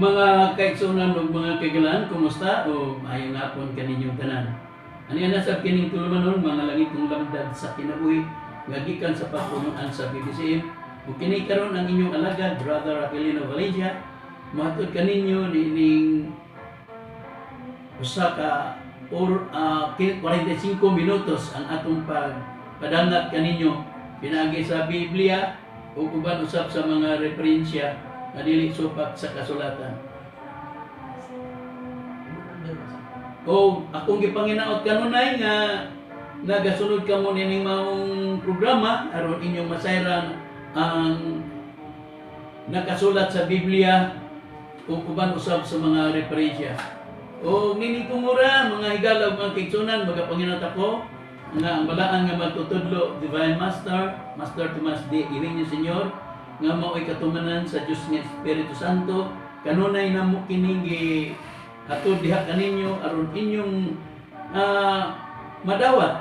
Mga kaigsunan ug mga kaigalan, kumusta? O maayong hapon kaninyong tanan. Ano yan nasab kining tulumanon, mga langitong lamdag sa kinabuhi, nga gikan sa papunuan sa BBCM. Ug kini karon ang inyong alagad, Brother Aquilino Valencia, mahatod kaninyo nining usa ka 45 minutos ang atong pagpadangat kaninyo pinaagi sa Biblia ug uban usab sa mga referensya na dili supak sa kasulatan. O akong gipanginaot kanunay nga nagasunod kamo nining maong programa aron inyong masayran ang nakasulat sa Biblia ug uban usab sa mga referensya. O nini kumura mga higala ug mga kaigsunan, magapanginaot ako nga ang balaan nga magtutudlo Divine Master Tomas D. Iwinyo Senyor nga mao'y katumanan sa Diyos nga Espiritu Santo, kanunay na mo kining hatod diha kaninyo aron inyong madawat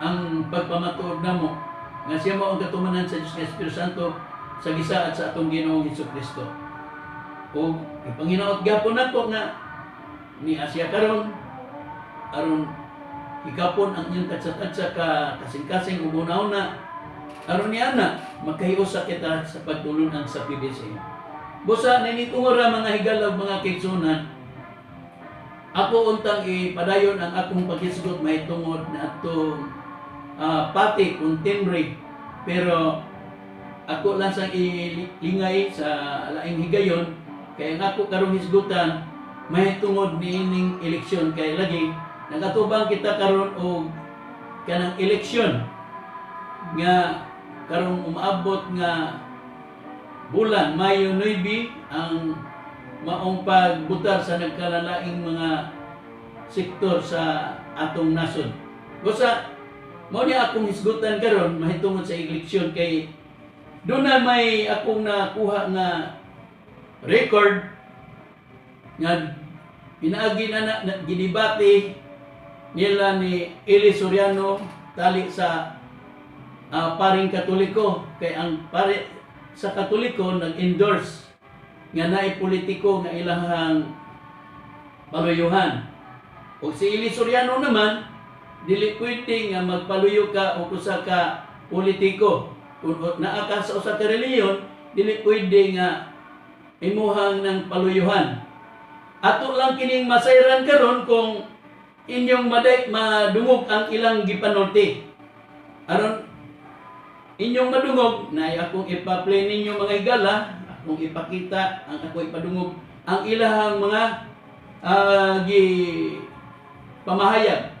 ang pagpamatuod namo nga siya mao ang katumanan sa Diyos nga Espiritu Santo sa gisaad sa atong Ginoong Hesukristo. O ipanginaot gyapon nato nga ni Asya karon aron ikapon ang inyong tagsa-tagsa ka kasing-kasing ug una-una aron ni ana magkahiusa kita sa pagtulunan sa PBC. Busa ninitungora mga higalaw mga kaigsunan, ako untang ipadayon ang akong paghisgot mahitungod na atong pati kung timbre, pero ako lang sang ilingay sa laing higayon kay ang ako karong hisgutan mahitungod niining eleksyon kay lagi nagatubang kita karon og kanang eleksyon nga karong umaabot nga bulan Mayo 9 ang maong pagbutar sa nagkalalaing mga sektor sa atong nasod. Busa mao niya akong hisgutan karon mahitungod sa eleksyon kay doon na may akong nakuha nga record nga pinaagi na ginibati nila ni Eli Soriano tali sa paring Katoliko, kay ang pare sa Katoliko nag-endorse nga naay politiko nga ilahang paluyuhan. O si Eli Soriano naman dili pwede nga magpaluyo ka o usa ka politiko. Kung naa ka sa usa ka reliyon, dili pwede nga imuhang ng paluyuhan. Ato lang kining masayran karon kung inyong madungog ang ilang gipanulti. Aron inyong madungog na akong ipa-play ninyo mga higala, akong ipakita ang ako ipadungog ang ilahang mga pamahayag.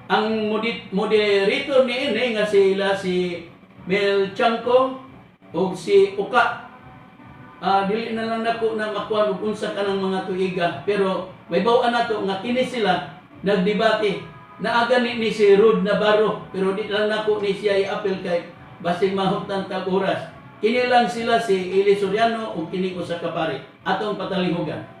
Ang moderator ni ini nga si Mel Chanko o si Uka. Dili na lang nako na makuha og unsa kanang mga tuiga, pero may bawaan nato nga kini sila nagdebate. Naaga ni si Rod Navarro, pero di lang nako ni siya i-apel kay basing mahutan tag oras. Kini lang sila si Eli Soriano ug kini usa ka pare atong patalihugan.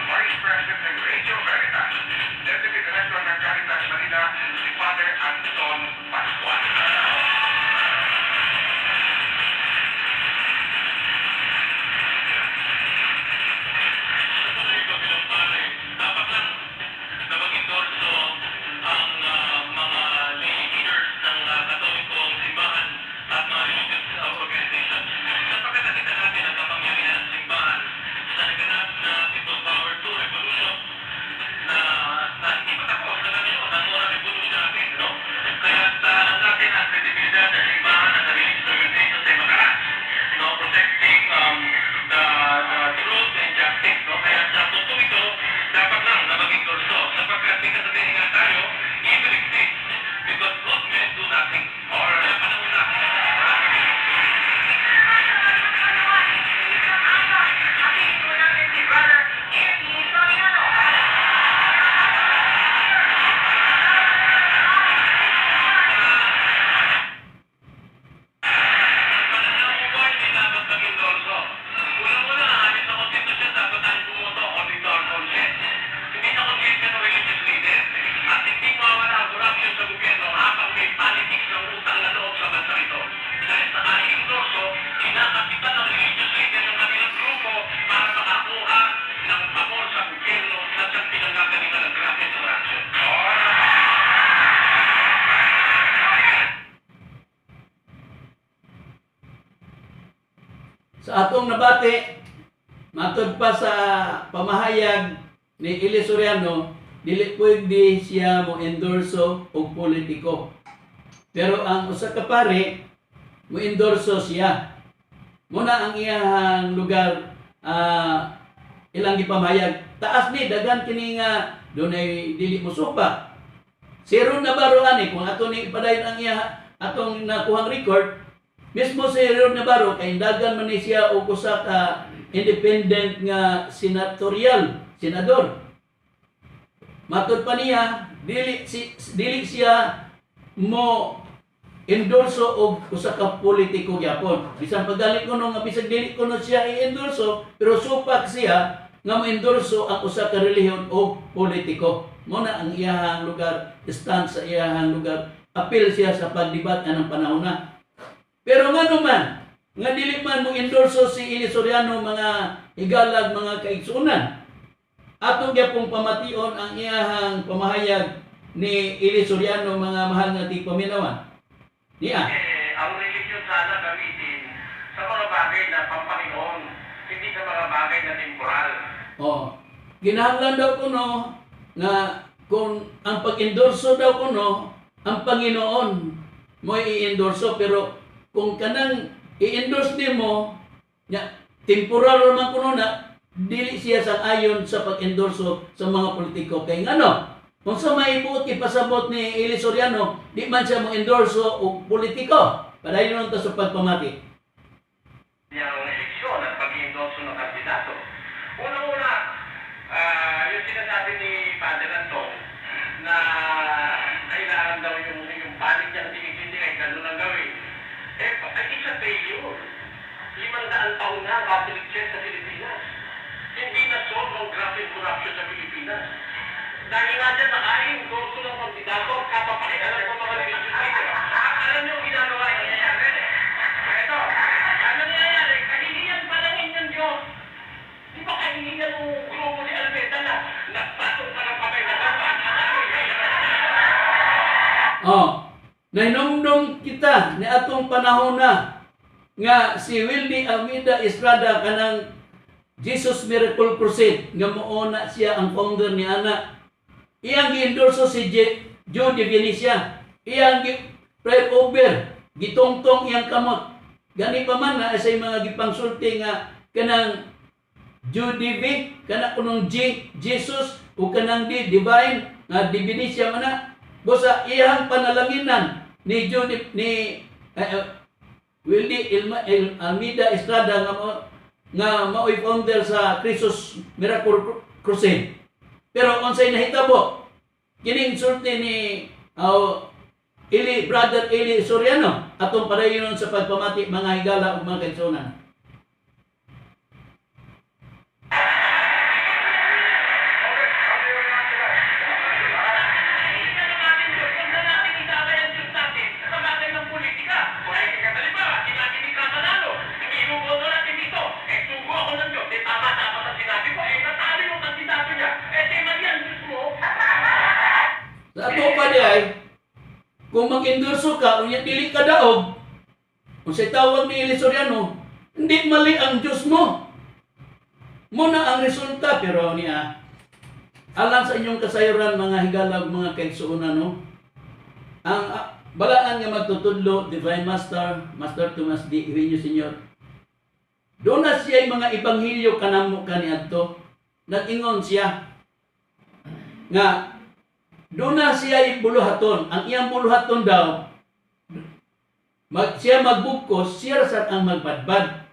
Vice President Sa atong nabati, matod pa sa pamahayag ni Eli Soriano, dili pwede siya mo endorso og politiko. Pero ang usa ka pare mo endorso siya. Muna ang iyang lugar ilang gipamahayag. Taas ni dagan kini nga dunay dili mo supa. Si Ron Navarro ani kung ato ni ipadayon ang iya atong nakuhang record, mismo si Ron Navarro kay dagan man ni siya og usa ka independent nga senador. Matod pa niya, dili siya mo endorso og usa ka politiko gyapon. Bisan pagdali ko nga bisag dili ko siya i-endorso, pero supak siya nga mo-endorso ang usa ka relihiyon o politiko. Muna ang iyahang lugar, stand sa iyahang lugar, apil siya sa pagdibat ng panahon na. Pero nga naman, nga dili man mo endorso si Eli Soriano mga higalag, mga kaigsunan. Atong gyapong pamation ang iyahang pamahayag ni Eli Soriano, mga mahal nga tigpaminawan. Niya. Ang religion sana gamitin sa mga bagay na pampanginoon, hindi sa mga bagay na temporal. Ginahanglan daw ko nga kung ang pag-endorso daw ko ang Panginoon mo i-endorso, pero kung kanang i-endorse nimo nya temporal naman kuno na dili siya sang ayon sa pag-endorso sa mga politiko. Kay ngano? Kung sa may buot ipasabot ni Eli Soriano, di man siya mo endorso o politiko. Padayon ta sa pagpamati. Yung eleksyon at pag-endorso ng kandidato. Una-una, yung sinasabi ni Father Anton na kailangan daw yung panig niyang tinitindi ay gano'n ang gawin. It's a failure. 500 taon na Catholic Church sa Pilipinas. Hindi na solve ang grabe corruption sa Pilipinas. Dahil nga dyan naka-endorso ng kandidato, kapapakialam ng mga legislator. Alam niyo ang ginagawa niya nangyayari? Ito, ano nangyayari? Kahihiyan pa lang ng Diyos. Di ba kahihiyan ng grupo ni Almeda na nagpatong pa ng pabay na Nainumdum kita ni atong panahon na nga si Wildy Almeida Estrada kanang Jesus Miracle Crusade nga moona siya ang founder ni ana. Iyang gi-endorso si Joe de Venecia. Iyang prayer over, gitongtong iyang kamot. Gani pa man na sa mga gipangsulti nga kanang Joe de kana kunong Jesus o kanang Divine nga de Venecia man na. Bosa iyang panalanginan ni Wildy Almeida Estrada nga mao'y founder sa Jesus Miracle Crusade. Pero unsay nahitabo kining sulti ni Brother Eli Soriano atong padayon sa pagpamati mga higala ug mga kaigsunan. Sa ato pa di ay, kung mag-endorso ka, unya dili ka daog, kung sa tawag ni Eli Soriano, hindi mali ang Diyos mo. Muna ang resulta, pero niya, alam sa inyong kasayuran, mga higalag, mga kaigsuunan, ang balaan nga magtutudlo, Divine Master Tomas D. Eugenio Sr. Doon na siya yung mga ibanghilyo kanamo kaniadto. Nag-ingon siya nga doon na siya buluhaton. Ang iyang buluhaton daw, siya magbukos, siya rasat ang magbadbad.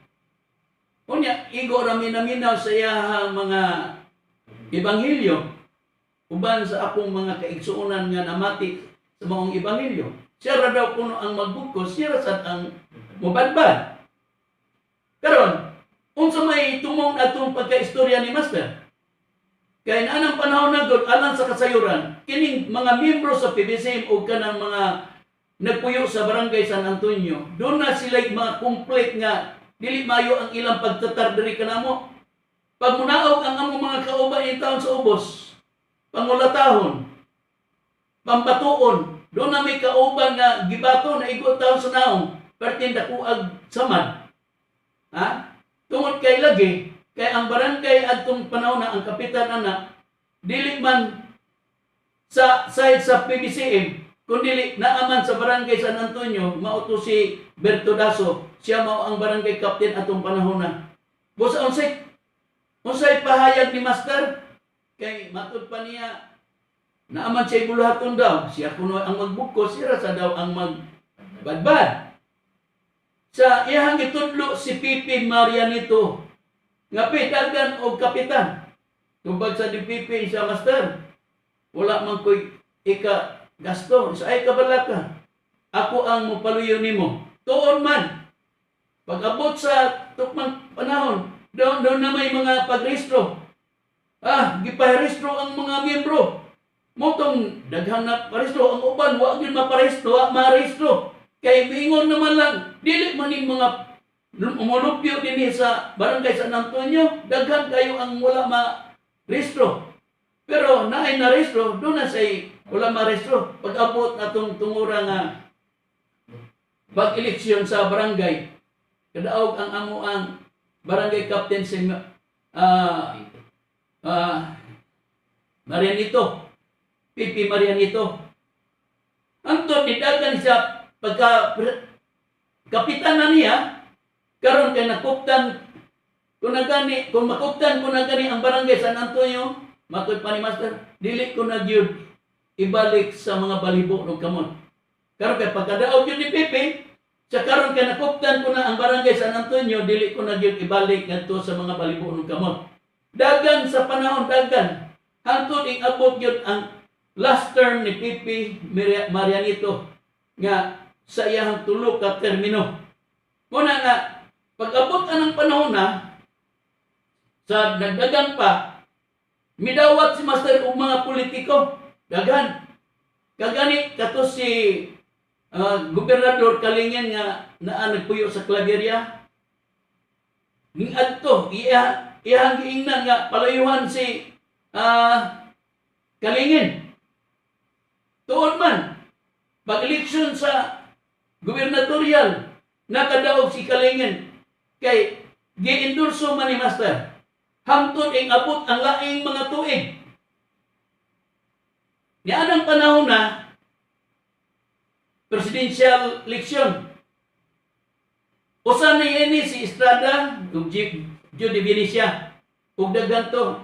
Kunya, igo raminaminaw sa iyang mga ibanghilyo. Uban sa akong mga kaigsuunan nga namati sa mga ibanghilyo. Siya ra daw kuno ang magbukos, siya rasat ang mabadbad. Karon, unsa may tumong atong pagkaistorya ni Master? Kaya na anang panahon na doon, alang sa kasayuran, kining mga miyembro sa PBCM o kanang mga nagpuyo sa Barangay San Antonio, doon na sila mga complete nga, dili mayo ang ilang pagtatar diri kanamo. Pag munaog ang among mga kauban in taon sa ubos, pangulatahon, pambatuon, doon na may kauban nga gibato na igot taon sa naong, pertin dakuag samad. Ha? Tungod kay lagi, kay ang barangay adtong panahon na ang kapitan ana dili man sa side sa PBCM, kundi naaman sa barangay San Antonio, mauto si Bertodaso, siya mao ang barangay captain atong panahon na. Busa unsay pahayag ni Master kay matud pa niya naaman siya buluhaton daw, siya kuno ang magbukos, siya sa daw ang magbadbad. Sa iyang itudlo si Pipi Marianito nga pitagan og kapitan. Tubag sa DPP sa Master, wala man ko'y ika gasto, sa ay kabalaka. Ako ang mupaluyo nimo. Tuon man, pag-abot sa tukmang panahon, doon na may mga pagrehistro. Giparehistro ang mga miyembro. Motong daghang na parehistro, ang uban, wag yun maparehistro, marehistro. Kay mingon naman lang, dili man yung mga umulupyo din sa barangay San Antonio, daghan kayo ang wala ma-rehistro. Pero naay na rehistro, doon na say wala ma-rehistro. Pag-abot natong tungura nga pag-eleksyon sa barangay, kadaog ang amo ang barangay captain si Marianito, Pipi Marianito. Antod nidagan siya pagka kapitan na niya, karon kay nakuptan kung makuptan ko na gani ang barangay San Antonio, matod pa ni Master, dili ko na gyud ibalik sa mga balibo ng kamon. Karon kay pagkadaog yun ni Pipi, sa karon kay nakuptan ko na ang barangay San Antonio, dili ko na gyud ibalik ngadto sa mga balibo ng kamon. Dagan sa panahon, dagan. Hangtod ing abot gyud ang last term ni Pipi Marianito nga sa iyang tulo ka termino. Muna nga, pag-abot ng panahon na, sa nagdagan pa, midawat si Master og mga politiko, daghan. Kagani, kato si Gobernador Kalingen nga nagpuyo sa Claveria, ning adto, iyang giingnan nga palayuhan si Kalingen. Tuon man, pag-eleksyon sa gubernatorial, nakadaog si Kalingen kay gi-endorso man ni Master. Hangtod ing abot ang laing mga tuig. Niadang panahon na presidential election. Usa na ini si Estrada ug Judy Venecia. Ug daghan to,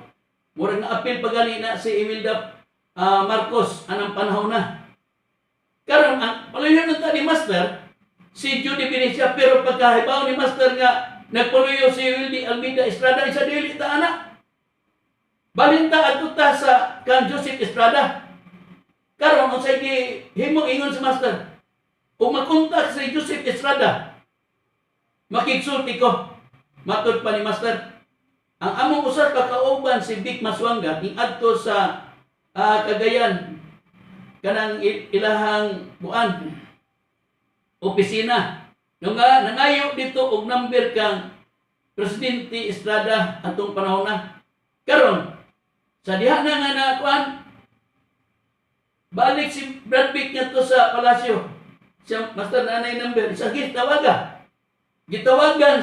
murag na apil pagali na si Imelda Marcos anang panahon na. Karon ang paluyon ng ni Master si Judy Venecia, pero pagkahibaw ni Master nga nagpaluyo si Wildy Almeida Estrada, isa dili ta anak. Balinta adto ta sa kan Joseph Estrada. Karon unsay himo ingon si Master, kung makontak si Joseph Estrada, makigsulti ko. Matod pa ni Master, ang among usa ka kauban si Vic Maswanga ing adto sa Cagayan, kanang ilahang buan opisina. Nung nangayo dito og number kang Presidente Estrada atong panahon na. Karon sa diha na nga nakuan, balik si Brad Pitt ngadto sa palasyo. Siya Master nanay number sa gitawagan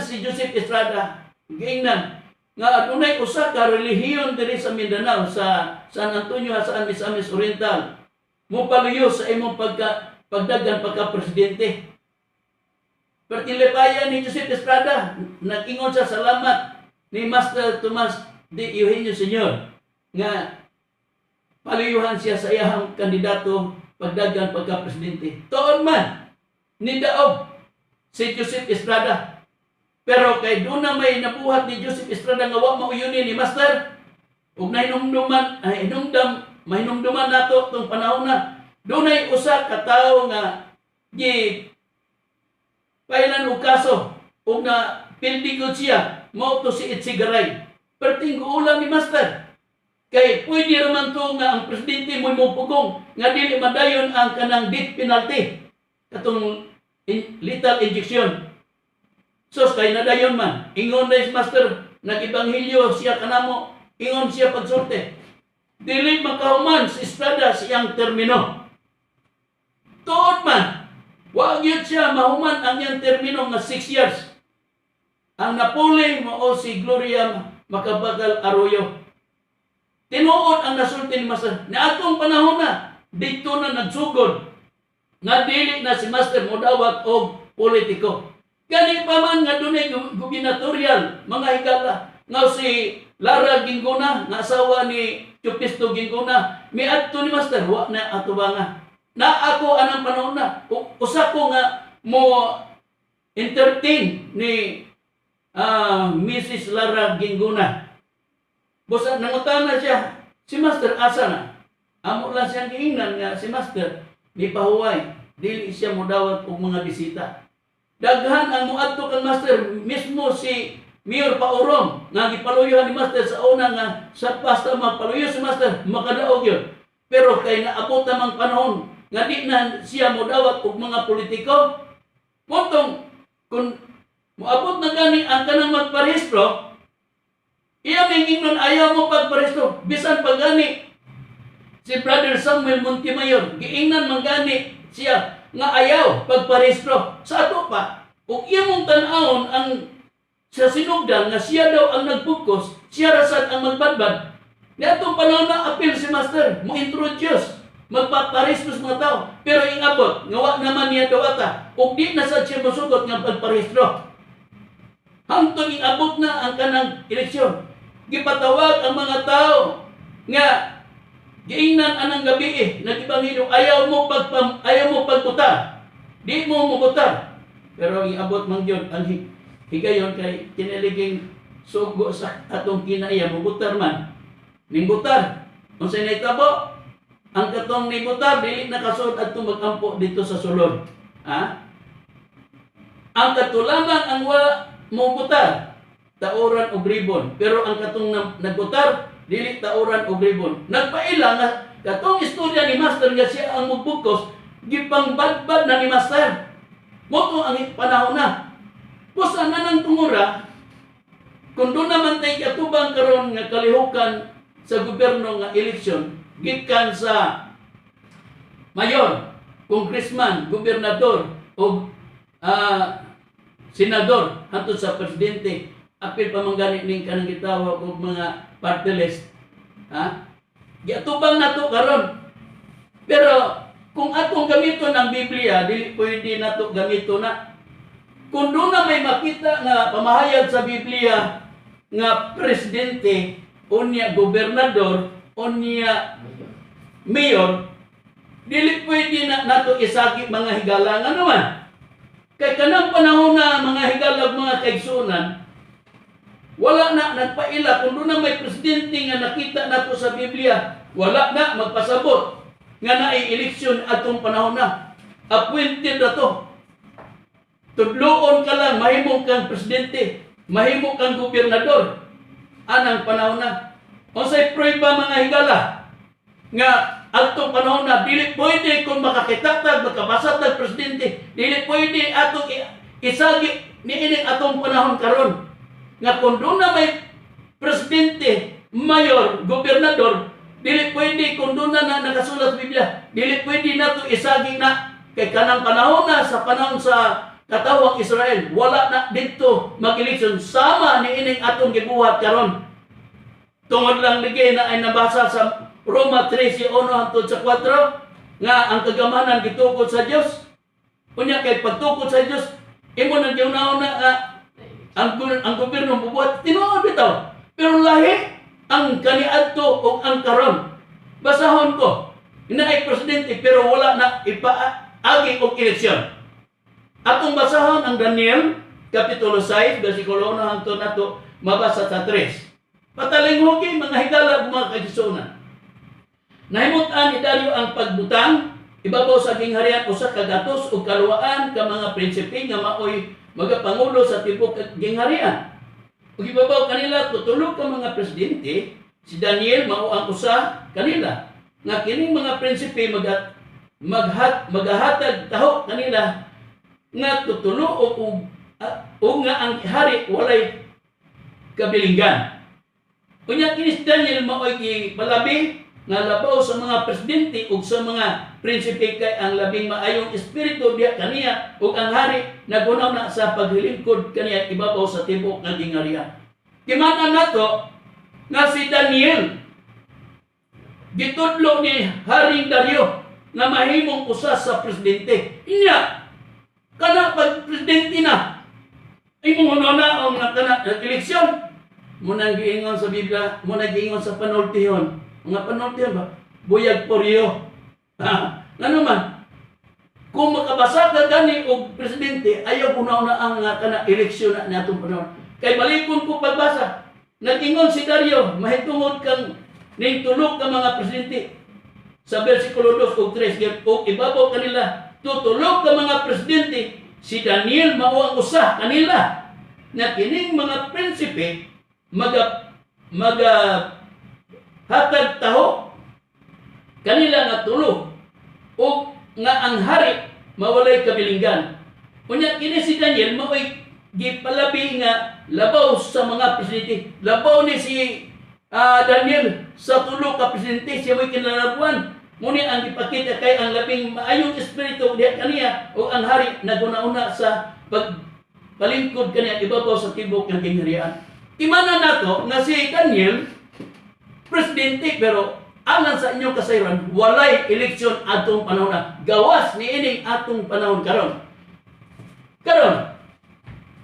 si Joseph Estrada. Giingnan nga adunay usa ka relihiyon diri sa Mindanao, sa San Antonio, sa Misamis Oriental, mo paluyo sa imong pagdagan pagka-presidente. Pertilepayan ni Joseph Estrada, nag-ingon sa salamat ni Master Tomas D. Eugenio Sr. nga paluyuhan siya sa iyang kandidato pagdagan pagka-presidente. Tuon man, nidaog si Joseph Estrada. Pero kay doon na may nabuhat ni Joseph Estrada nga wa mauyunin ni Master, ug mahinumduman nato tong panahon na, dunay usa ka tawo nga pailan og kaso ug na pindigod siya, mao to si Itzigaray. Perting ulam ni Master, kay pwede raman to nga ang presidente mo pugong nga dili madayon ang kanang death penalty, katong lethal injection. So kay nadayon man, ingon na si Master, nag-ibanghilyo siya kanamo, ingon siya pagsulti, dili makahuman si Estrada siyang termino. Tuod man, wag yun siya mahuman ang iyang termino nga 6 years. ang napuli mao si Gloria Macapagal Arroyo. Tinuod ang nasulti ni Master. Ni atong panahon na, dito na nagsugod nga dili na si Master modawat og politiko. Gani pa man nga dunay gubernatorial mga higala nga si Lara Gingona nga asawa ni Chupisto Gingona miadto ni Master wa na atubanga. Na ako anang panahon na usa ko nga mo entertain ni Mrs. Lara Gingona. Busa nangutana siya, si Master asa na? Amo lang siyang giingnan nga si Master di pahuway, dili siya modawat og mga bisita. Daghan ang muadto kang Master mismo si Mayor Paurong nga gipaluyohan ni Master sa una nga sa pasta magpaluyo si Master makadaog yun. Pero kay naabot namang panahon nga di na siya modawat og mga politiko, motong kung moabot na gani ang kanang magparehistro, iya may ingnon ayaw mo pagparehistro. Bisan pag gani si Brother Samuel Montemayor, giingnan man gani siya nga ayaw pagparehistro. Sa ato pa, kung imong tan-awon ang sa sinugdan nga siya daw ang nagpukos, siya rasad ang magbadbad. Niatong panahon na appeal si Master, mo introduce, magpaparehistro sa mga tao. Pero ingabot, ngawa naman niya dawata, kung di na sa siya masugot nga pagparehistro. Hangtod ingabot na ang kanang eleksyon. Gipatawag ang mga tao nga giingnan anang gabi nagibangino ayaw mo pagbutar. Di mo mubutar. Pero iabot man gyud ang higayon kay kiniliging sugo sa atong kinaya mubutar man. Ning butar. Unsay nahitabo? Ang katong ni butar dili nakasud adto magampo dito sa sulod. Ha? Ang katulaman ang wala mo butar, tauran og ribon. Pero ang katong nagbutar, dili tauran og ribon. Nagpaila nga katong istorya ni Master nga siya ang magbukos, gipangbadbad na ni Master. Moto ang panahon na. Pusa na ng tungura, kung doon naman tayo katubang karon nga kalihukan sa gobyerno nga eleksyon, gikan sa mayor, congressman, gobernador, o senador, hantod sa presidente, apil pa man gani ning kanang gitawag og mga party list. Ha? Giatubang nato karon. Pero kung atong gamiton ang Biblia, dili pwede nato gamiton na. Kung doon na may makita nga pamahayag sa Biblia nga presidente, unya gobernador, unya mayor, dili pwede na nato isagi mga higala nga naman. Kay kanang panahon na mga higalag mga kaigsunan, wala na nagpaila. Kung doon na may presidente nga nakita nato sa Biblia, wala na magpasabot nga nai-eleksyon atong panahon na. Appointed na to. Tudloon ka lang, mahimo kang presidente, mahimo kang gobernador. Anang panahon na. Unsay prueba mga higala nga atong panahon na dili pwede kung makakitatag, makabasatag presidente, dili pwede atong isagi niining atong panahon karon. Nga kung doon na may presidente, mayor, gobernador, dili pwede kung doon na nakasulat sa Biblia, dili pwede na ito isagi na kay kanang panahon na sa panahon sa katawang Israel, wala na dito mag-eleksyon sama ni ining atong gibuhat karon. Tungod lang ligay na ay nabasa sa Roma 13:1 hangtod sa 4 nga ang kagamanan gitukod sa Dios. Unya kay pagtukod sa Dios, imo nang giunahon na ang gobyerno bubuhat tinuod bitaw. Pero lahi ang kaniadto o ang karon. Basahon ko, inaay presidente pero wala na ipaagi og eleksyon. Atong basahon ang Daniel Kapitulo 6, versikulo 1 hangtod nato mabasa sa 3. Patalinghogi mga higala mga kaigsunan. Nahimutan ni Dario ang pagbutang ibabaw sa gingharian usa ka gatos ug kaluwaan ka mga prinsipe nga maoy magapangulo sa tibok gingharian. Ug ibabaw kanila tutulog ka mga presidente, si Daniel mao ang usa kanila. Nga kining mga prinsipe magahatag taho kanila nga tutulo o nga ang hari walay kabilinggan. Unya kini si Daniel maoy gipalabi nga labaw sa mga presidente ug sa mga prinsipe kay ang labing maayong espiritu diya kaniya ug ang hari nagunaw na sa paglingkod kaniya ibabaw sa tibuok nga gingharian. Timan-an nato nga si Daniel gitudlo ni Haring Dario nga mahimong usa sa presidente. Inya kana pag presidente na imong hunaon nga kana eleksyon mo nang giingon sa Biblia, mo nang giingon sa panultihon. Mga panultihon ba? Buyag poryo. Ngano man? Kung makabasa ka gani og presidente, ayaw kunaw na ang nga kana eleksyon na natong panahon. Kay balikon ko pagbasa, nag-ingon si Dario, mahitungod kang ning tulog ka mga presidente. Sa versikulo 2 ug 3, o ibabaw kanila, tutulog ka mga presidente, si Daniel mao ang usa kanila na kining mga prinsipe hatag taho kanila nga tulo o nga ang hari mawalay kabilinggan. Unya kini si Daniel mao'y gipalabi nga labaw sa mga presidente. Labaw ni si Daniel sa tulo ka presidente siya mo'y kinalabuan. Muni ang ipakita kay ang labing maayong espiritu diha kaniya o ang hari naguna-una sa pagpalingkod kaniya ibabaw sa tibok ng gingharian. Imana nato nga si Daniel presidente pero alang sa inyong kasayran walay eleksyon atong panahon na gawas ni ining atong panahon karon.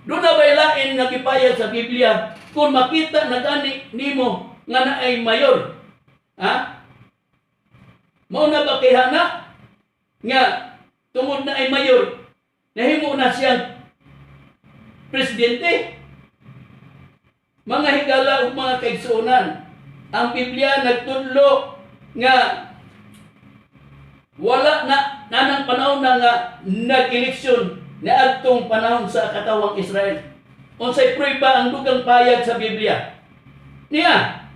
Doon na baylain nagipayag sa Biblia kung makita na gani nimo nga naay mayor. Mao na ba kihana nga tungod na ay mayor nahimo na siyang presidente? Mga higala ug mga kaigsuonan, ang Biblia nagtudlo nga wala na nanang panahon na nga nag-eleksyon na adtong panahon sa katawang Israel. Unsay prueba ang dugang payag sa Biblia? Niya,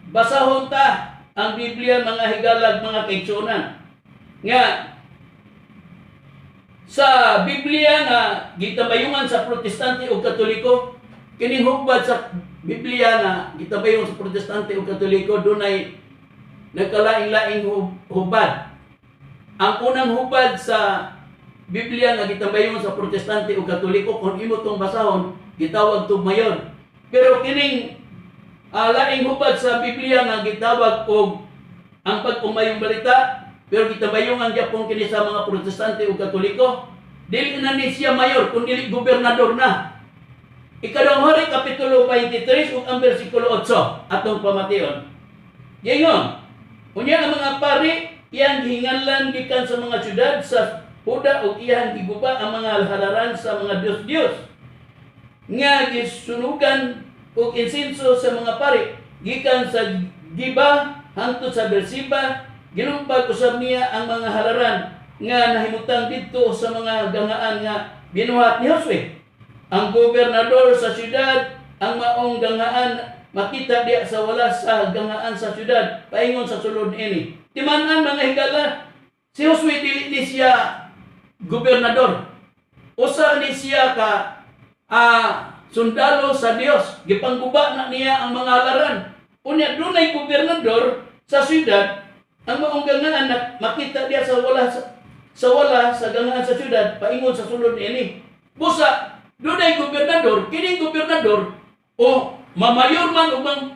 basahon ta ang Biblia mga higalag mga kaigsuonan. Nga sa Biblia nga gitabayungan sa Protestante o Katoliko, kining hubad sa Biblia nga gitabayon sa Protestante o Katoliko dunay nagkalaing-laing hubad. Ang unang hubad sa Biblia nga gitabayon sa Protestante o Katoliko kung imo tong basahon gitawag tong mayor. Pero kining laing hubad sa Biblia nga gitawag og ang pag-umayong balita pero gitabayon ang gyapon kini sa mga Protestante o Katoliko dili na ni siya mayor kundi gobernador na. Ikadawang hari, Kapitulo 23, ug ang versikulo 8, atong pamation. Gingon, unya ang mga pari, iyang gihinganlan gikan sa mga syudad sa Huda ug iyang giguba ang mga halaran sa mga Diyos-Diyos. Nga gisunugan ug insenso sa mga pari, gikan sa Giba, hangtod sa Beersheba, ginumpag usab niya ang mga halaran nga nahimutang didto sa mga gangaan nga binuhat ni Josue. Ang gobernador sa syudad, ang maong gangaan, makita diya sa wala sa gangaan sa syudad, paingon sa sulod ini. Timan-an mga higala, si Josue dili ni siya gobernador. Usa ni siya ka sundalo sa Dios. Gipangguba na niya ang mga halaran. Unya dunay gobernador sa syudad, ang maong gangaan makita diya sa wala sa gangaan sa syudad, paingon sa sulod ini. Busa dunay gobernador, kining gobernador o mamayor man ubang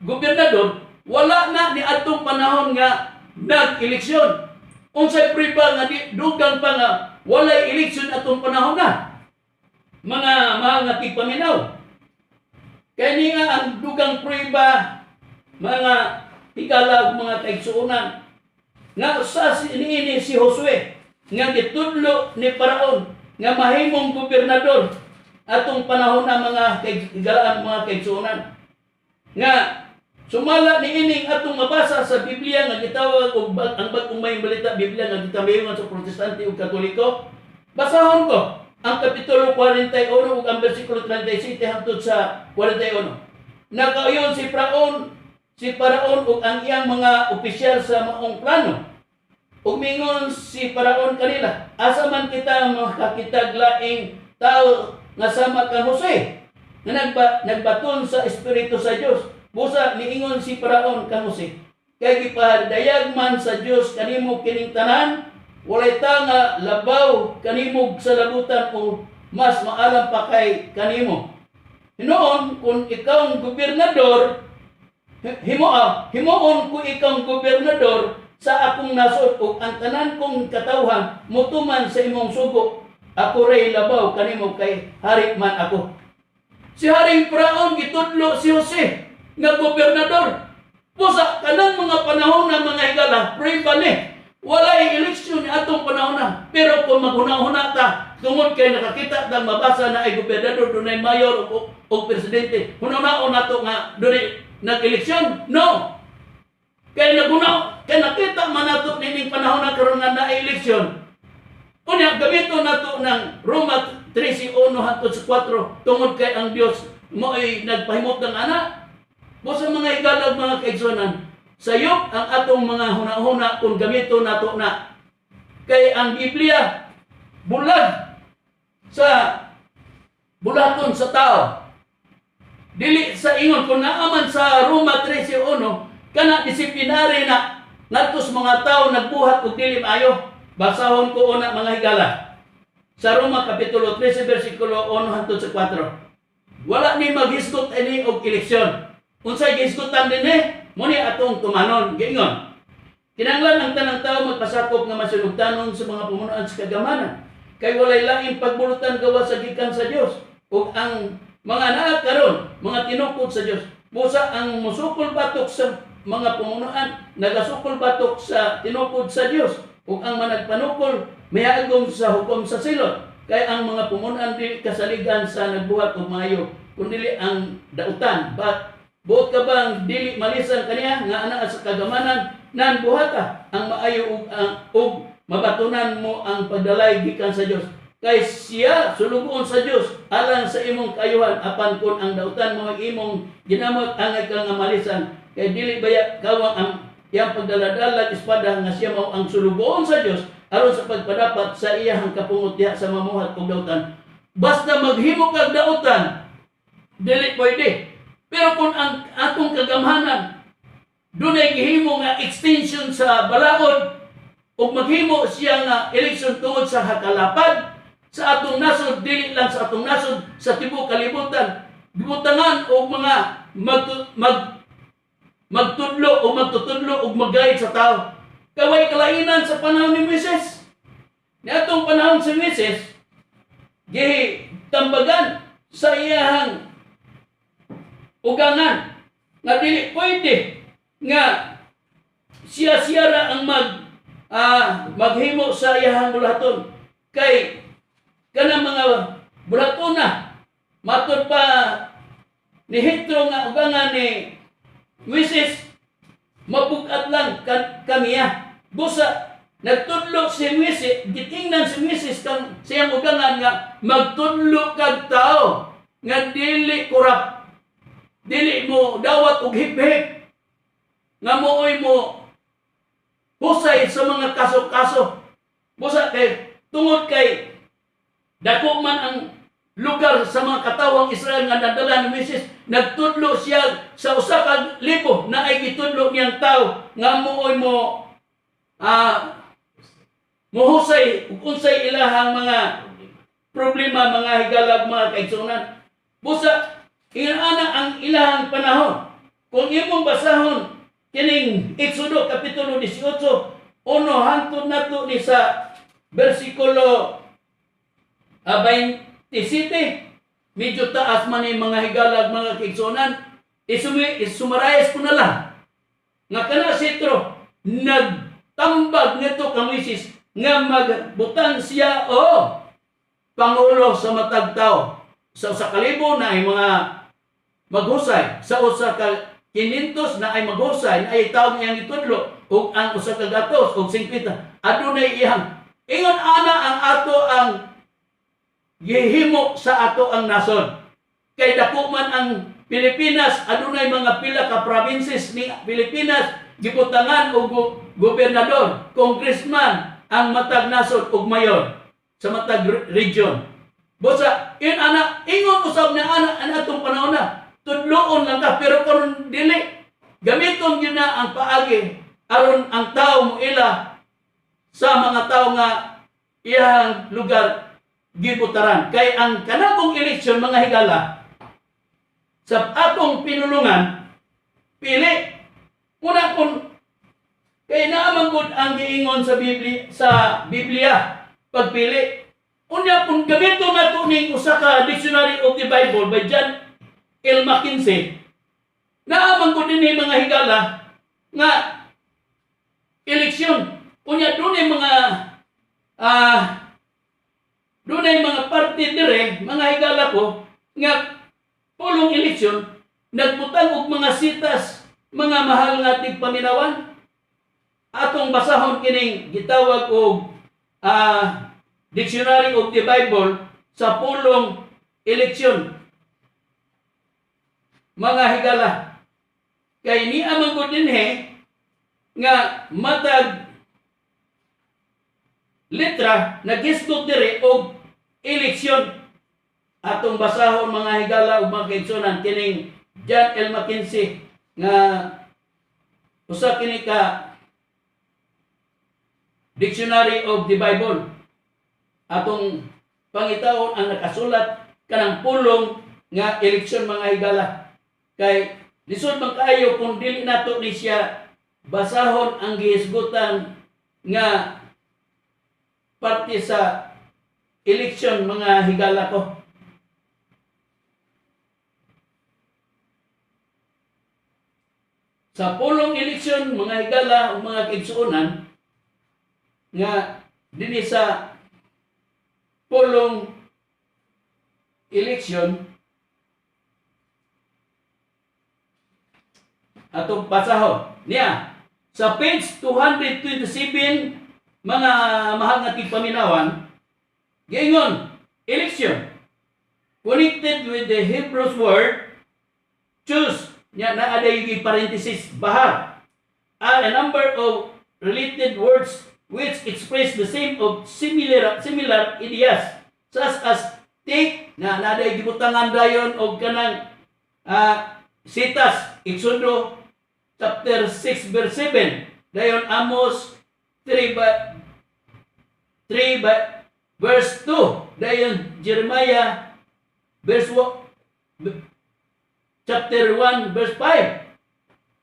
gobernador, wala na ni atong panahon nga nag-eleksyon. Unsay prueba nga dugang pa nga walay eleksyon atong panahon na. Mga tigpaminaw. Kaya ni nga ang dugang prueba mga higala mga kaigsuonan nga sa niini si Josue nga gitudlo ni Paraon nga mahimong gobernador atong panahon na mga kaigalaan mga kaigsuonan nga sumala ni ining atong mabasa sa Biblia nga gitawag og ang bag-ong mayong balita Biblia nga gitabayongan sa Protestante ug Katoliko. Basahon ko ang kapitulo 41 ug ang bersikulo 37 hangtod sa 41. Nagkaayon si Paraon ug ang iyang mga opisyal sa maong plano. Umingon si Paraon kanila, asa man kita makakitag laing tao nga sama kang Jose nga nagbaton sa Espiritu sa Dios. Busa niingon si Paraon kang Jose, kay gipadayag man sa Dios kanimo kining tanan, walay ta nga labaw kanimo sa labutan o mas maalam pa kay kanimo. Hinoon kung ikaw ang gobernador, himoon kung ikaw ang gobernador sa akong nasod ug ang tanan kong katawhan mutuman sa imong sugo, ako ray labaw kanimo kay hari man ako. Si Haring Faraon gitudlo si Jose nga gobernador. Pusa kanang mga panahon na mga higala, prueba ni. Walay eleksyon ni atong panahon na. Pero kung maghuna-huna ta, tungod kay nakakita tang mabasa na ay gobernador, dunay mayor o presidente. Hunaon nato nga dunay nag-eleksyon? No. Kay naghuna, kay nakita man nato nining panahon na karon nga na eleksyon. Unya gamito nato ng Roma 13:1 hangtod sa 4 tungod kay ang Dios mo ay nagpahimot ng anak. Busa mga higalag mga kaigsunan, sayop ang atong mga huna-huna kung gamito nato na. Kay ang Biblia bulag sa bulaton sa tao. Dili sa ingon kung naaman sa Roma 13:1 kana disiplinary na ngadtos mga tao nagbuhat og dili maayo. Basahon ko una mga higala. Sa Roma Kapitulo 13, versikulo 1 hangtod sa 4. Wala ni maghisgot ini og eleksyon. Unsay gihisgotan dinhi? Muni atong tumanon. Giingon. Kinahanglan ang tanang tao magpasakop nga masunugtanon sa mga pamunuan sa kagamanan. Kay walay laing pagbulutan gawas sa gikan sa Dios. Ug ang mga naa karon, mga tinukod sa Dios. Busa ang musukol batok sa mga pamunuan, nagasukol batok sa tinukod sa Dios. Ug ang managpanukol mayagom sa hukom sa silot, kay ang mga pumunan dili kasaligan sa nagbuhat og maayo, kundi ang dautan. Buot ka bang dili malisan kaniya nga anaa sa kagamanan nan buhata ang maayo ug mabatunan mo ang pagdalay gikan sa Dios. Kay siya sulugon sa Dios alang sa imong kayuhan apan kun ang dautan mo imong ginamot angay ka nga malisan, kay dili baya kawang ang iyang pagdaladalag espada nga siya mao ang sulugoon sa Dios aron sa pagpadapat sa iyang kapungot diha sa mamuhat og dautan. Basta maghimo kag dautan, dili pwede. Pero kung ang atong kagamhanan dunay gihimo nga extension sa balaod ug maghimo siya nga eleksyon tungod sa hakalapad sa atong nasod, dili lang sa atong nasod, sa tibuok kalibutan, gibutangan og mga magtudlo o magtutudlo o magayad sa tao. Kaway kalainan sa panahon ni Moises. Niatong panahon si Moises, gitambagan sa iyahang ugangan nga dili pwede nga siya ra ang maghimo sa iyahang bulaton. Kay kanang mga bulaton na matud pa ni Hitro nga ugangan ni Moises, mabugat lang kamiya. Busa, nagtudlo si Moises, gitingnan si Moises kang siyang ugangan nga magtudlo kag tao nga dili korap, dili mo dawat og hip-hip, nga mooy mo husay sa mga kaso-kaso. Busa kay tungod kay dako man ang lugar sa mga katawang Israel nga nadala ni Moises, nagtudlo siya sa usa ka libo na ay gitudlo niyang tao nga mooy mo muhusay ug unsay ilahang mga problema, mga higalag, mga kaigsunan. Busa inaana ang ilahang panahon. Kung imong basahon kining Exodo Kapitulo 18 uno hangtod nato ni sa bersikulo 27, medyo taas man yung mga higalag, mga kaigsunan. Isumarayas ko na lang nga kana sitro nagtambag nito kang Moises nga magbutang siya o pangulo sa matag tao. Sa usa ka libo na ay mga maghusay, sa usa ka 500 na ay maghusay, na ay tao nga itudlo, ug ang usa ka gatos ug 50 adunay iyang ingon ana ang ato ang gihimo sa ato ang nason. Kay dako man ang Pilipinas, adunay mga pila ka provinces ni Pilipinas, gibutangan og gobernador, congressman ang matag nasod ug mayor sa matag region. Busa in ana ingon usab na ana ang atong panahon na tudloon lang ka, pero karon dili gamiton yun na ang paagi aron ang tao mo ila sa mga tao nga iyang lugar gibutaran. Kay ang kanabong eleksyon mga higala sa atong pinulungan pili muna kung kay naamang gud ang giingon sa Biblia pagpili. Unya kung gamiton nato ning usa ka Dictionary of the Bible by John L. Mackenzie, naamang gud dinhi mga higala nga eleksyon. Unya dunay mga dunay mga parte dire mga higala ko nga pulong eleksyon nagbutang og mga sitas mga mahal nga tigpaminawan. Atong basahon kining gitawag og Dictionary of the Bible sa pulong eleksyon. Mga higala, kay niya man gud dinhi nga matag letra nagisgot dire og eleksyon. Atong basahon mga higala ug mga kaigsunan kining John L. Mackenzie nga usa kini ka Dictionary of the Bible. Atong pangitawon ang nakasulat kanang pulong nga eleksyon mga higala. Kay lisod man kaayo kung dili nato ni siya basahon ang gihisgutan nga parte sa eleksyon mga higala ko. Sa pulong eleksyon mga higala o mga kaigsuonan nga dinhi sa pulong eleksyon atong basahon niya sa page 227 mga mahal nga tigpaminawan giingon election connected with the Hebrew word choose niya naa day parenthesis bahar are a number of related words which express the same of similar ideas such as take na naday gibutangan dayon og kanang sitas Exodo chapter 6 verse 7 dayon Amos 3 verse 2 dayon Jeremiah chapter 1 verse 5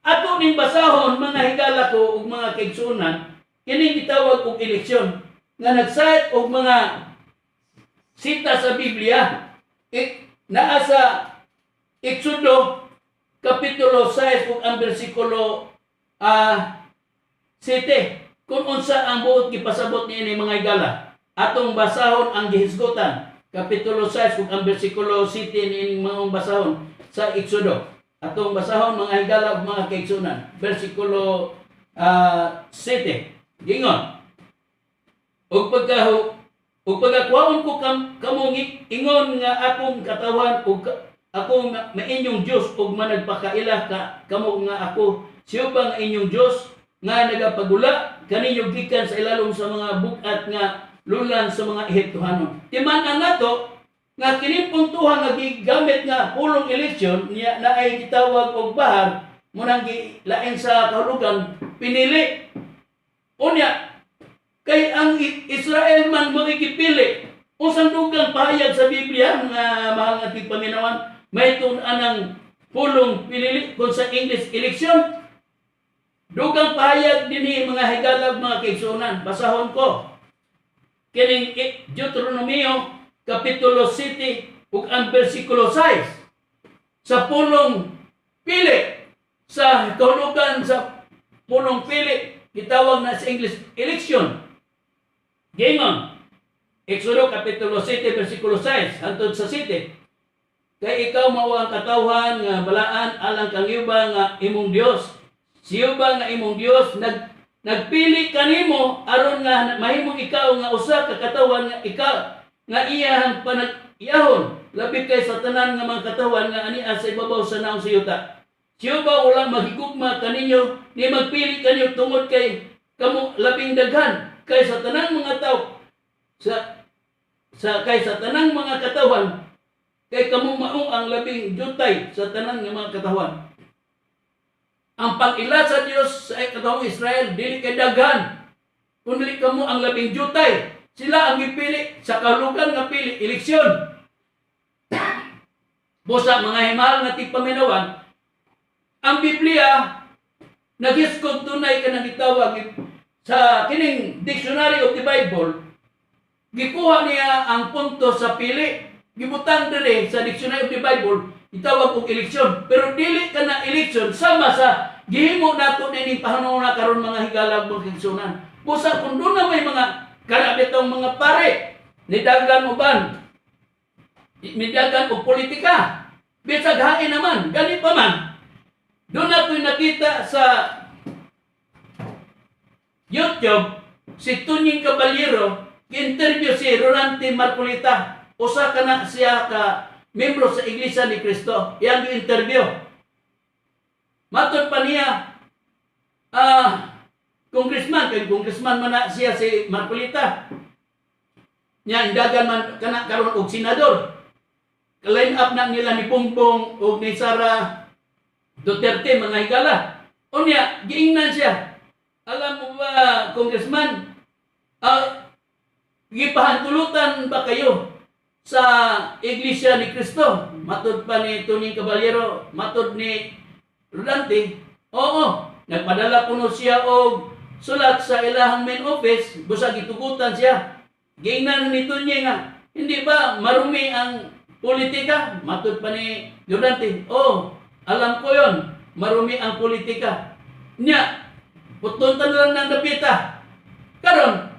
ato ning basahon mga higala ko ug mga kaigsunan kini gitawag og eleksyon nga nagsayad og mga sita sa Biblia. Naa sa Exodo kapitulo 6 ug ang bersikulo 7 kung unsa ang buot gipasabot niini mga higala. Atong basahon ang gihisgotan kapitulo 6 ug ang bersikulo 7 niining mga basahon sa Exodo. Atong basahon mga higala ug mga kaigsunan bersikulo 7 gingon ug pagkakuhaon ko kamo ingon nga akong katawan ug ako mainyong Dios ug managpakaila kamo nga ako siya ba nga inyong Dios nga nagapagula kaninyo gikan sa ilalom sa mga bukat nga lulan sa mga Ehiptohanon. Timan-an nato nga kini puntuhan nga gigamit nga pulong eleksyon niya na ay gitawag og bahar munang gilain sa kahulugan pinili. Unya, kay ang Israel man mo igipili, unsang dugang pahayag sa Biblia nga mahal nga tigpaminawan, may tun-an ang pulong pinili kung sa English election. Dugang pahayag dinhi mga higala mga kaigsunan. Basahon ko. Kining Deuteronomio kapitulo 7 ug ang bersikulo 6 sa pulong pili sa kahulugan sa pulong pili gitawag na sa English election. Gingon Exodo kapitulo 7 bersikulo 6 hangtod sa 7. Kay ikaw mao ang katawhan nga balaan alang kang Yuba nga imong Dios. Si Yuba nga imong Dios nagpili kanimo aron nga mahimong ikaw nga usa ka katawan nga ikaw nga iyang panag-iyahon labi kay sa tanan nga mga katawan nga ania sa ibabaw sa naong siyuta. Siya ba wala maghigugma kaninyo ni magpili kanyo tungod kay kamo labing daghan kay sa tanang mga tao kay sa tanang mga katawan kay kamo maong ang labing jutay sa tanang nga mga katawan. Ang pag-ila sa Dios sa katawang Israel dili kay daghan, kundi kamo ang labing jutay. Sila ang gipili sa kalugan nga pili eleksyon. Busa mga himahal nga tigpaminawan, ang Biblia naghiskog tunay ka nang gitawag sa kining Dictionary of the Bible. Gikuha niya ang punto sa pili, gibutang dire sa Dictionary of the Bible, itawag og eleksyon. Pero dili ka na eleksyon sama sa gihimo nato nining pahanuna karon mga higalag mga kigsunan. Busa kun doon na may mga karabitong mga pare, nidagan uban, nidagan o politika, bisag hain naman, ganit pa man. Doon natin nakita sa YouTube, si Tunying Caballero, interview si Rolante Marcolita, usa ka na siya ka membro sa Iglesia ni Cristo, iyang interview. Matod pa niya, congressman man na siya si Marcolita. Nya indagan man kana karon og senador. Line up na nila ni Bongbong o ni Sara Duterte mga higala. Unya giingnan siya. Alam mo ba, congressman, gipahantulutan ba kayo sa Iglesia ni Cristo? Matod pa ni Tunying Caballero, matod ni Rolante, oo, nagpadala kuno siya og sulat sa ilahang main office, busa gitugutan siya. Giingnan ni Tunying nga, hindi ba marumi ang politika? Matod pa ni Rolante, oh, alam ko yon, marumi ang politika. Nya, putuntan lang ng dapita. Karon,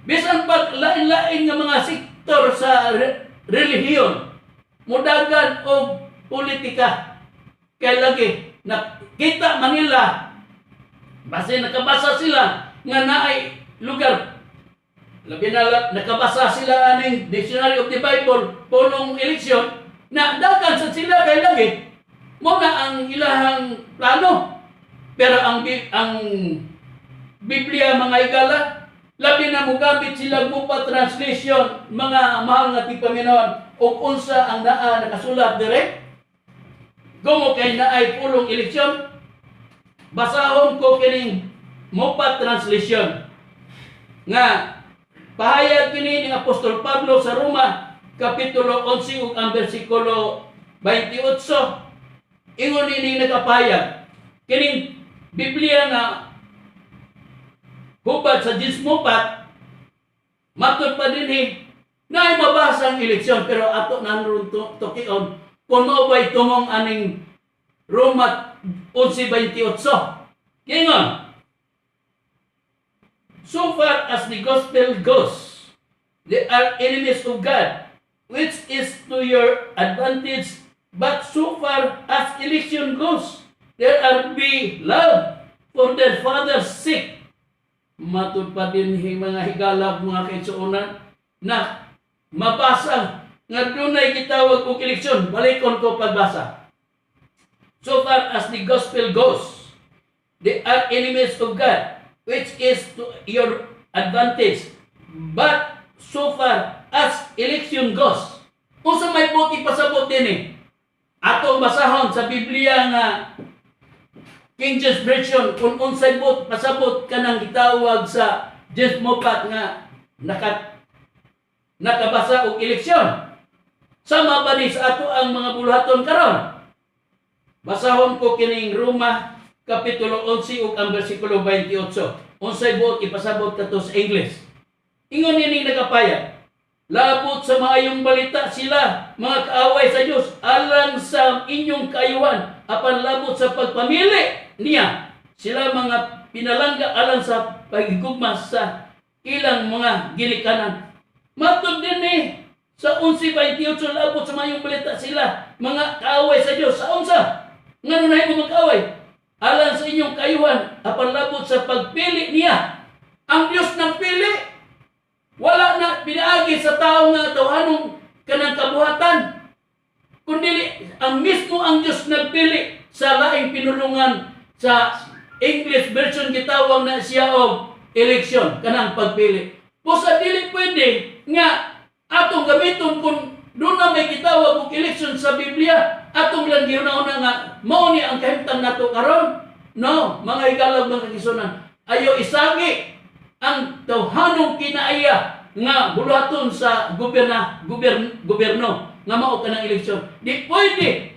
bisan pag lain-lain nga mga sektor sa relihiyon, mudagan o politika, kaya lagi, nakita Manila, basta nakabasa sila nga naay lugar, labi na nakabasa sila aning Dictionary of the Bible, punong eleksyon, na dagan sa sila kay lagi, muna ang ilahang plano. Pero ang Biblia mga igala, labi na mugamit sila mupa translation, mga mahal nga tigpaminawan, o unsa ang naa nakasulat dire. Gumo kay naay pulong eleksyon, basahon ko kining mupa translation. Nga, pahayag kini ni Apostol Pablo sa Roma, Kapitulo 11 ug ang versikulo 28. Ingon ini nagapahayag, kining Biblia nga hubad sa Dismopat, matod pa din na ay mabasa ang eleksyon, pero ato naroon tukion kung maubay tumong aning Roma 11:28. Kingon, so far as the gospel goes, they are enemies of God, which is to your advantage, but so far as election goes, there are beloved for their father's sake. Matod pa din mga higalab mga kaigsuonan na mabasa nga dunay gitawag og eleksyon. Balikon ko pagbasa. So far as the gospel goes, they are enemies of God, which is to your advantage. But so far as election goes, kung sa may puti pasabot din atong basahon sa Biblia nga King James Version, kung unsay bot pasabot ka nang gitawag sa Dismopat nga nakabasa og eleksyon. Sama ba ni sa ato ang mga buluhaton karon? Basahon ko kining Roma Kapitulo 11 ug ang bersikulo 28. Unsay bot ipasabot kato sa English. Ingon ini nagapayag, labot sa maayong balita sila, mga kaaway sa Dios, alang sa inyong kaayuhan, apan labot sa pagpamili niya, sila mga pinalangga alang sa pagigugma sa ilang mga ginikanan. Matod din sa 11:28, labot sa maayong balita sila, mga kaaway sa Dios. Sa unsa? Ngano na mo mag-away? Alang sa inyong kaayuhan, apan labot sa pagpili niya. Ang Dios nagpili. Wala na pinaagi sa tao nga tawhanong kanang kabuhatan. Kundi ang mismo ang Dios nagpili sa laing pinulungan. Sa English version gitawag na siya og election, kanang pagpili. Pusa dili pwede nga atong gamiton kung doon na may gitawag og election sa Biblia. atong lang giuna-una nga mao ni ang kahimtang nato karon. No, mga higalag mga kaigsuonan, ayo isagi ang tawhanong kinaaya nga buluhaton sa gobyerno nga mao kanang eleksyon. Di pwede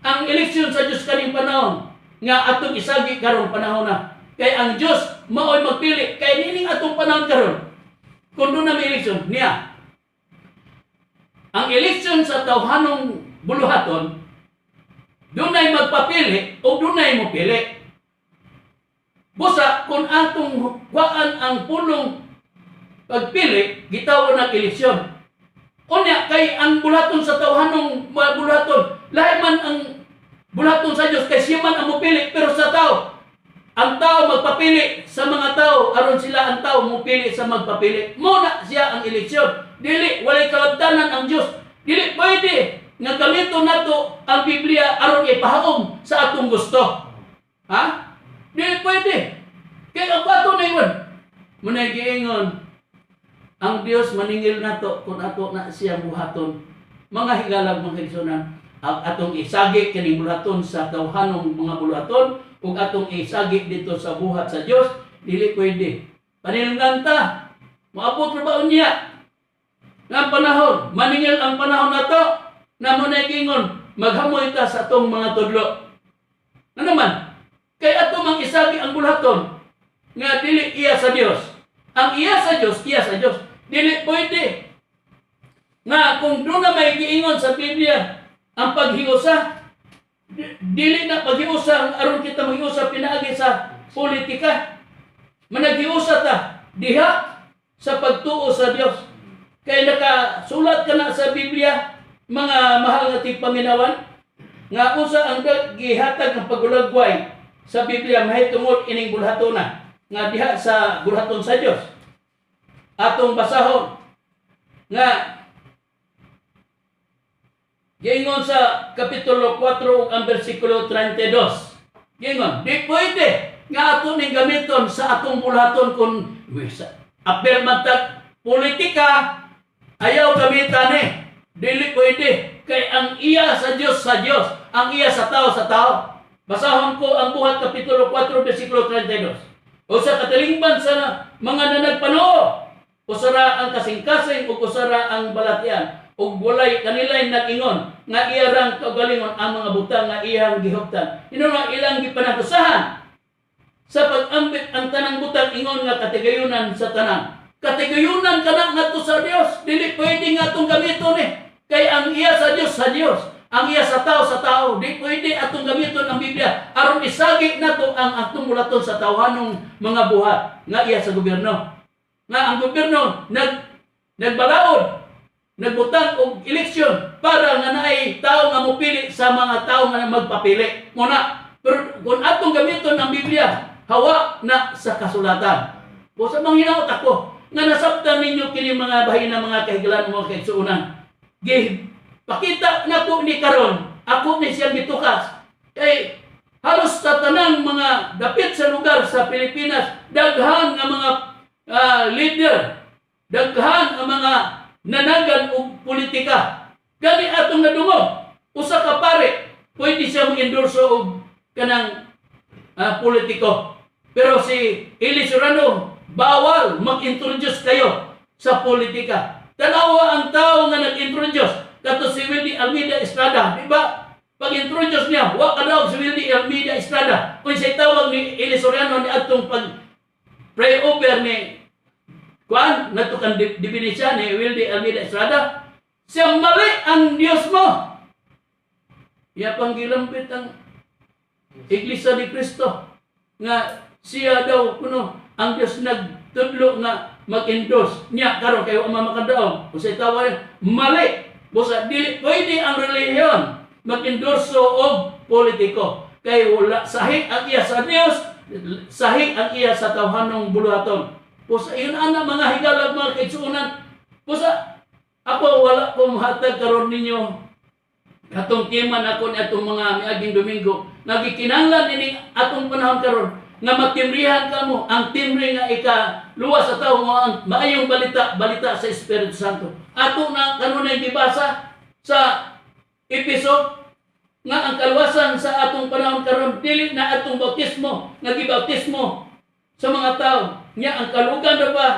ang eleksyon sa Dios kaning panahon nga atong isagi karon panahon na. Kay ang Dios mao'y magpili kay nining atong panahon karon. Kung doon na may eleksyon niya. Ang eleksyon sa tawhanong buluhaton, doon ay magpapili o doon ay mopili. Busa kung atong kuhaan ang pulong pagpili, gitawon ng eleksyon. Unya kay ang bulaton sa tawhanong bulaton, lahi man ang bulaton sa Dios kay siya man ang mopili, pero sa tao, ang tao magpapili sa mga tao, aron sila ang tao mopili sa magpapili. Muna siya ang eleksyon. Dili walay kalabtanan ang Dios. Dili pwede nga gamiton nato ang Biblia aron ipahaom sa atong gusto. Ha? Dili pwede. Kay ang ato na iwan. Muna giingon, ang Dios maningil nato kung ato na siya buhaton. Mga higalag mga kaigsuonan, ang atong isagi kining bulaton sa tawhanong mga bulaton ug atong isagi dito sa buhat sa Dios, dili pwede. Panilungan ta, maabot ra ba unya? Nga panahon, maningil ang panahon nato, na mo na gingon, maghamoy ta sa atong mga tudlo. Ano man? Kay ato mang isagi ang bulaton nga dili iya sa Dios. Ang iya sa Dios, iya sa Dios. Dili pwede. Nga kung doon na may giingon sa Biblia ang paghiusa, dili na paghiusa aron kita maghiusa pinaagi sa politika. Managhiusa ta diha sa pagtuo sa Dios. Kay nakasulat ka na sa Biblia, mga mahal nga tigpaminawan, nga usa ang gihatag ng pagulagway sa Biblia mahitungod ining bulhatona nga diha sa bulhaton sa Dios. Atong basahon nga giingon sa kapitulo 4 ug ang bersikulo 32. Giingon, di pwede nga ato ning gamiton sa atong bulhaton kun apel matag politika, ayaw gamitan ni. Dili pwede. Kay ang iya sa Dios, ang iya sa tao, sa tao. Basahon ko ang buhat kapitulo 4 bersikulo 32. O sa katalingban sa mga nanagpanoo, usara ang kasing-kasing ug usara ang balatian, ug walay kanilay nag-ingon nga iyarang kaugalingon ang mga butang nga iyang gihuptan. Ino nga ilang gipanatusahan sa pag-ambit ang tanang butang ingon nga katigayunan sa tanang. Katigayunan kana ngadto sa Dios, dili pwede nga atong gamiton kay ang iya sa Dios, ang iya sa tao, di pwede atong gamiton ang Biblia aron isagi nato ang atong bulaton sa tawhanong mga buhat nga iya sa gobyerno. Nga ang gobyerno nagbalaod, nagbutang og eleksyon para nga naay tao nga mopili sa mga tao nga magpapili. Muna, pero kung atong gamiton ang Biblia, hawa na sa kasulatan. O sa mga hinaot ako, nga nasabtan ninyo kini mga bahina mga kahigalan mga kaigsuonan. Pakita na ko ni karon, ako ni siyang gitukas. Kay halos sa tanang mga dapit sa lugar sa Pilipinas, daghan nga mga leader, daghan nga mga nanagan og politika. Gani atong nadungog, usa ka pare, pwede siya mag-endorso og kanang politiko. Pero si Eli Serrano, bawal mag-introduce kayo sa politika. Tanawa ang tao nga nag-introduce. Kato si Wildy Almeida Estrada, di ba? Pag-introduce niya, wa ka daw si Wildy Almeida Estrada. Kung siya tawag ni Eli Soriano ni atong pag-pray over ni Kuan, natukan definisyon ni Wildy Almeida Estrada, siya mali ang Diyos mo. Iya pang gilambit ang Iglesia ni Cristo nga siya daw kuno ang Diyos nagtudlo nga mag-endorse niya karon kay wa makadaog. Kung siya tawag mali. Busa dili pwede ang relihiyon mag-endorso og politiko kay wala sahi ang iya sa Dios, sahi ang iya sa tawhanong buluhaton. Busa yun ana mga higalag mga kaigsuonan. Busa ako wala ko mahatag karon ninyo atong timan ako ni atong mga miaging Domingo nagikinahanglan ini atong panahon karon nga magtimbrihan kamo ang timbre nga ikaluwa sa tao mo ang maayong balita sa Espiritu Santo. Ato na kanunay gibasa sa Episo nga ang kaluwasan sa atong panahon karon dili na atong bautismo nga gibautismo sa mga tao. Nya ang kalugan ra ba,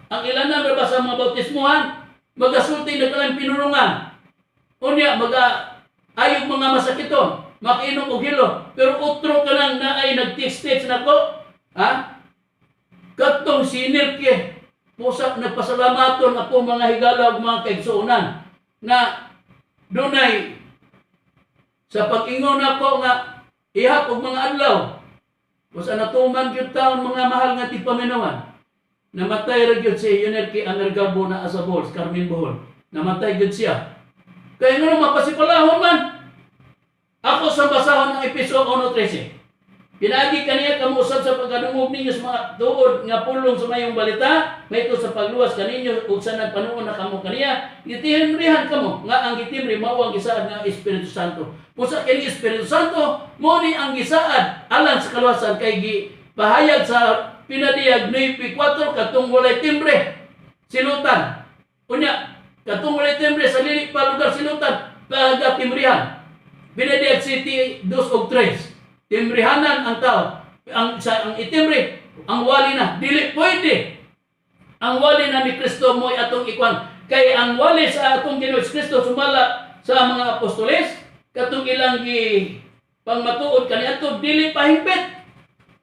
ang ilanan ra ba sa mga bautismohan magasulti na kalang pinulungan. Unya ayog mga masakiton, makiinom og hilo, pero utro ka lang na ay nag-text nako, ha? Katong sinirke, pusak nagpasalamaton ako mga higala ug mga kaigsuonan na dunay sa pag-ingon ako nga ihap og mga adlaw. Usa natuman gyud taon mga mahal nga tigpaminawan. Namatay ra gyud si Yunerki Amergabo na Asabol, Carmen Bohol. Namatay gyud siya. Kaya nga mapasipalahon man. Ako sa basahon ng Episo 1:13. Pinagi kaniya kamusab sa pagkadungog ninyo sa mga tuod nga pulong sa mayong balita, may ito sa pagluwas kaninyo ug sa nagpanuon na kamo kaniya, gitimrihan kamo nga ang gitimri mao ang gisaad nga Espiritu Santo. Pusa kini Espiritu Santo mo ni ang gisaad alang sa kaluwasan kay gipahayag sa pinadiyag 9:4 katong walay timbre silutan. Unya katong walay timbre sa lilik pa lugar silutan pagatimrihan. Pinadiyag City 2:3. Timbrihanan ang tao. Ang itimbre, ang wali na. Dili pwede. Ang wali na ni Kristo mo atong ikwan. Kay ang wali sa atong Ginoo Kristo sumala sa mga apostoles, katong ilang pangmatuod kaniadto dili pahimpit.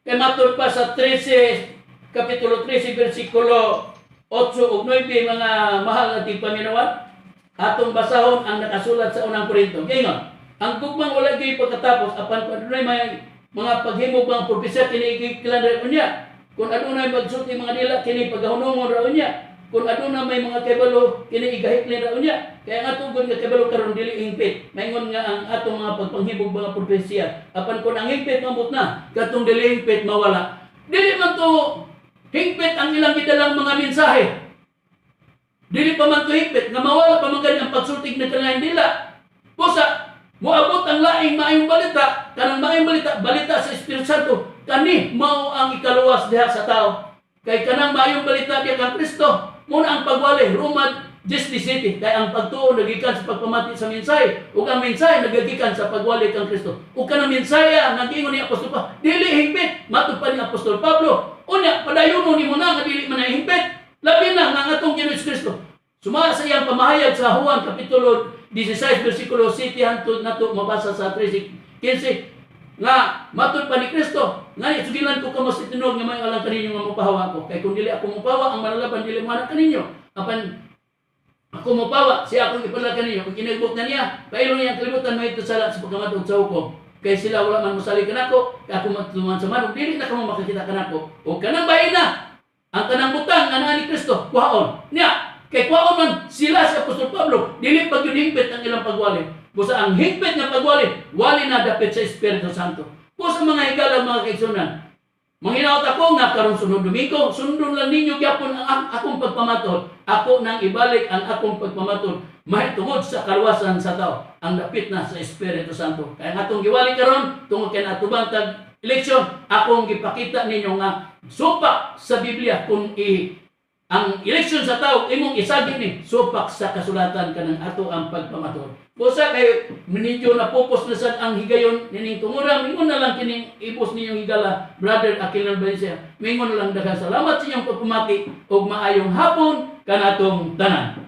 Kay matud pa sa 13, kapitulo 13, versikulo 8 ug 9, mga mahal na tigpaminawan, atong basahon ang nakasulat sa unang Korinto. Gingon, ang gugmang wala gyud pagkatapos apan kung adunay may mga paghimog mga propesya kini ikikilan unya. Kung adunay magsulti mga dila kini pagahunungon ra unya. Kung adunay may mga kabalo kini igahiklin ra unya. Kaya nga tugod nga kabalo karon dili hingpit. Maingon nga ang atong mga pagpanghimog mga propesya apan kung ang hingpit mabot na katong dili hingpit mawala. Dili man to hingpit ang ilang gidalang mga mensahe. Dili pa man to hingpit nga mawala pa man ang pagsulti ng kanilang dila. Pusa moabot ang laing maayong balita, kanang maayong balita sa Espiritu Santo, kani mao ang ikaluwas diha sa tao. Kay kanang maayong balita diha kang Kristo, muna ang pagwali, Roma 10:17, kay ang pagtuo nagikan sa pagpamati sa mensahe, ug ang mensahe nagagikan sa pagwali kang Kristo. Ug kanang mensahe nagingon ni Apostol Pablo, dili hingpit, matud pa ni Apostol Pablo. Unya padayonon nimo na nga dili man hingpit. Labi na nga atong Ginoo Kristo. Sumala sa iyang pamahayag sa Juan kapitulo 16 versikulo 7 hangtod nato mabasa sa 13:15 nga matud pa ni Kristo nga sugilan ko kamo sa tinog nga may alang kaninyo nga mopahawa ko kay kung dili ako mopahawa ang manalaban dili man kaninyo apan ako mopahawa siya akong ipadala kaninyo kung kinagbot na niya pailo niya kalibutan may ito sala sa pagkamatod sa hukom kay sila wala man mosali kanako kay ako matuman sa manong dili na kamo makakita kanako o kanang bahina ang kanang butang nga naa ni Kristo kuhaon niya. Kay kuwaon man sila sa Apostol Pablo, dili pa gyud hingpit ang ilang pagwali. Busa ang hingpit nga pagwali, wali na dapit sa Espiritu Santo. Busa mga higala mga kaigsunan. Manghinaot ako nga karon sunod Domingo, sundon lang ninyo gyapon ang akong pagpamatod. Ako nang ibalik ang akong pagpamatod. Mahitungod sa kaluwasan sa tao, ang dapit na sa Espiritu Santo. Kaya nga atong giwali karon tungod kay natubang tag eleksyon, akong gipakita ninyo nga supak sa Biblia kung ang eleksyon sa tao imong isagi ni supak sa kasulatan kanang ato ang pagpamatod. Busa kay minidyo na pupos na sad ang higayon nining tungura mingon na lang kining ipos ninyong higala brother Aquilan Valencia. Mingon na lang daghang salamat sa inyong pagpamati ug maayong hapon kanatong tanan.